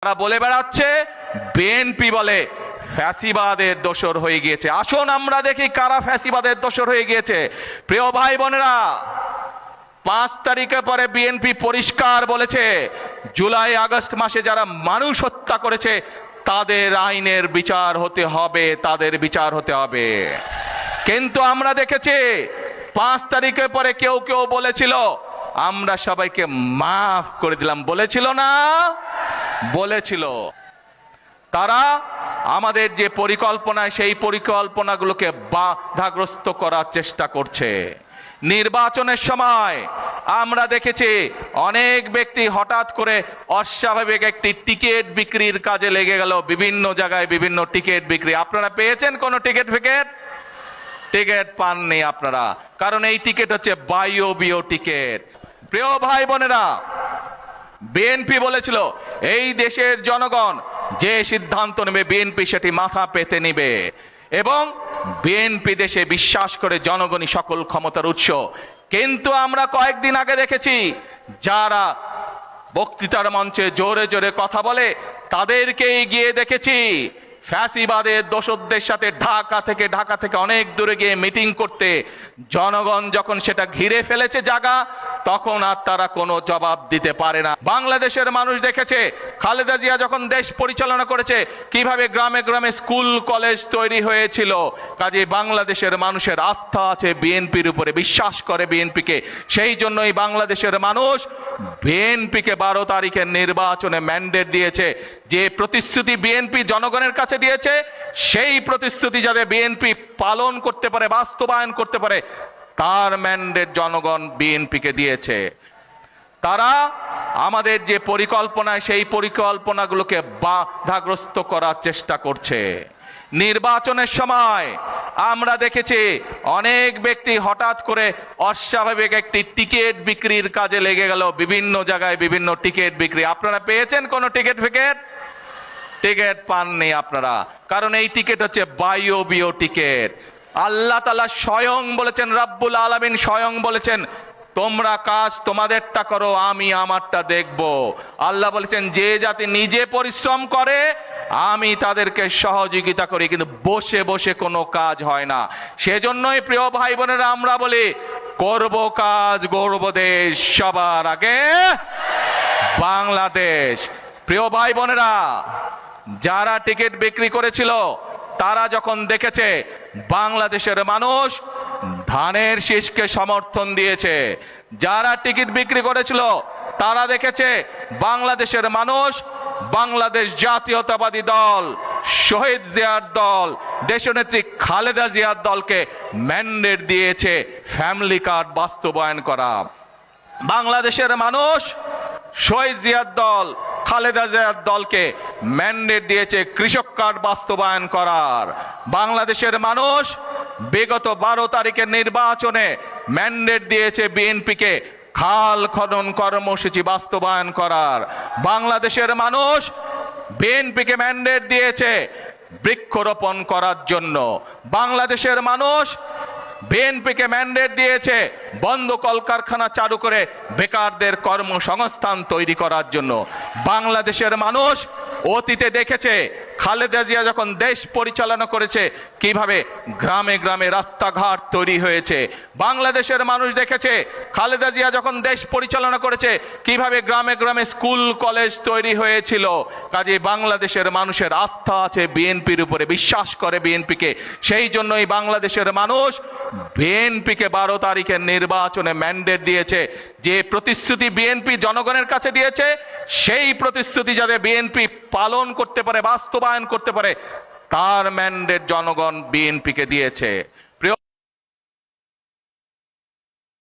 তারা বলে বেড়াচ্ছে বিএনপি বলে ফ্যাসিবাদের দোসর হয়ে গিয়েছে। আসুন আমরা দেখি কারা ফ্যাসিবাদের দোসর হয়ে গিয়েছে। প্রিয় ভাই বোনেরা, 5 তারিখে পরে বিএনপি পরিষ্কার বলেছে জুলাই আগস্ট মাসে যারা মানুষ হত্যা করেছে তাদের আইনের বিচার হতে হবে, তাদের বিচার হতে হবে। কিন্তু আমরা দেখেছি 5 তারিখের পরে কেউ কেউ বলেছিল আমরা সবাইকে মাফ করে দিলাম, বলেছিল না? বলেছিল। তারা আমাদের যে পরিকল্পনা সেই পরিকল্পনাগুলোকে বাধাগ্রস্ত করার চেষ্টা করছে। নির্বাচনের সময় আমরা দেখেছি অনেক ব্যক্তি হঠাৎ করে অস্বাভাবিক একটি টিকিট বিক্রির কাজে লেগে গেল। বিভিন্ন জায়গায় বিভিন্ন টিকিট বিক্রি। আপনারা পেয়েছেন কোনো টিকিট ফিকেট? টিকিট পাননি আপনারা, কারণ এই টিকিট হচ্ছে বায়বীয় টিকিট। প্রিয় ভাই বোনেরা, বিএনপি বলেছিল এই দেশের জনগণ যে সিদ্ধান্ত নেবে বিএনপি সেটি মাথা পেতে নিবে, এবং বিএনপি দেশে বিশ্বাস করে জনগণই সকল ক্ষমতার উৎস। কিন্তু আমরা কয়েকদিন আগে দেখেছি যারা বক্তৃতার মঞ্চে জোরে জোরে কথা বলে তাদেরকেই গিয়ে দেখেছি ফ্যাসিবাদের দোসরদের সাথে ঢাকা থেকে অনেক দূরে গিয়ে মিটিং করতে। জনগণ যখন সেটা ঘিরে ফেলেছে জায়গা, তখন আর তারা কোনো জবাব দিতে পারে না। বাংলাদেশের মানুষ দেখেছে খালেদা জিয়া যখন দেশ পরিচালনা করেছে কিভাবে গ্রামে গ্রামে স্কুল কলেজ তৈরি হয়েছিল। কাজে বাংলাদেশের মানুষের আস্থা আছে বিএনপির উপরে, বিশ্বাস করে বিএনপিকে। সেই জন্যই বাংলাদেশের মানুষ বিএনপিকে 12 তারিখের নির্বাচনে ম্যান্ডেট দিয়েছে। যে প্রতিশ্রুতি বিএনপি জনগণের কাছে দিয়েছে সেই প্রতিশ্রুতি যাতে বিএনপি পালন করতে পারে, বাস্তবায়ন করতে পারে, তার ম্যান্ডেট জনগণ বিএনপিকে দিয়েছে। তারা আমাদের যে পরিকল্পনা সেই পরিকল্পনাগুলোকে বাধাগ্রস্ত করার চেষ্টা করছে। নির্বাচনের সময় আমরা দেখেছি অনেক ব্যক্তি হঠাৎ করে অস্বাভাবিক একটি টিকিট বিক্রির কাজে লেগে গেল। বিভিন্ন জায়গায় বিভিন্ন টিকিট বিক্রি। আপনারা পেয়েছেন কোনো টিকিট ফিকেট? টিকিট পাননি আপনারা, কারণ এই টিকিট হচ্ছে বায়বীয় টিকিট। আল্লাহ তাআলা স্বয়ং বলেছেন, রব্বুল আলামিন স্বয়ং বলেছেন তোমরা কাজ তোমাদেরটা করো, আমি আমারটা দেখব। আল্লাহ বলেছেন যে জাতি নিজে পরিশ্রম করে আমি তাদেরকে সহযোগিতা করি, কিন্তু বসে বসে কোনো কাজ হয় না। সেজন্যই প্রিয় ভাই বোনেরা আমরা বলি করব কাজ, গড়ব দেশ, সবার আগে বাংলাদেশ। প্রিয় ভাই বোনেরা, যারা টিকিট বিক্রি করেছিল তারা যখন দেখেছে বাংলাদেশের মানুষ ধানের শীষকে সমর্থন দিয়েছে, যারা টিকিট বিক্রি করেছিল তারা দেখেছে বাংলাদেশের মানুষ বাংলাদেশ জাতীয়তাবাদী দল, শহীদ জিয়ার দল, দেশনেত্রী খালেদা জিয়ার দলকে ম্যান্ডেট দিয়েছে ফ্যামিলি কার্ড বাস্তবায়ন করা। বাংলাদেশের মানুষ শহীদ জিয়ার দল, খালেদা জিয়ার দলকে ম্যান্ডেট দিয়েছে কৃষক কার্ড বাস্তবায়ন করার। বাংলাদেশের মানুষ বিগত 12 তারিখের নির্বাচনে ম্যান্ডেট দিয়েছে বিএনপিকে খাল খনন কর্মসূচি বাস্তবায়ন করার। বাংলাদেশের মানুষ বিএনপিকে ম্যান্ডেট দিয়েছে বৃক্ষরোপণ করার জন্য। বাংলাদেশের মানুষ বিএনপিকে ম্যান্ডেট দিয়েছে বন্ধ কলকারখানা চালু করে বেকারদের কর্মসংস্থান তৈরি করার জন্য। বাংলাদেশের মানুষ অতীতে দেখেছে খালেদা জিয়া যখন দেশ পরিচালনা করেছে কিভাবে গ্রামে গ্রামে রাস্তাঘাট তৈরি হয়েছে। বাংলাদেশের মানুষ দেখেছে খালেদা জিয়া যখন দেশ পরিচালনা করেছে কিভাবে গ্রামে গ্রামে স্কুল কলেজ তৈরি হয়েছিল। কাজে বাংলাদেশের মানুষের আস্থা আছে বিএনপির উপরে, বিশ্বাস করে বিএনপিকে। সেই জন্যই বাংলাদেশের মানুষ বিএনপিকে 12 তারিখের নির্বাচনে ম্যান্ডেট দিয়েছে। যে প্রতিশ্রুতি বিএনপি জনগণের কাছে দিয়েছে সেই প্রতিশ্রুতি যাতে বিএনপি পালন করতে পারে, বাস্তবায়ন করতে পারে, তার ম্যান্ডেট জনগণ বিএনপিকে দিয়েছে।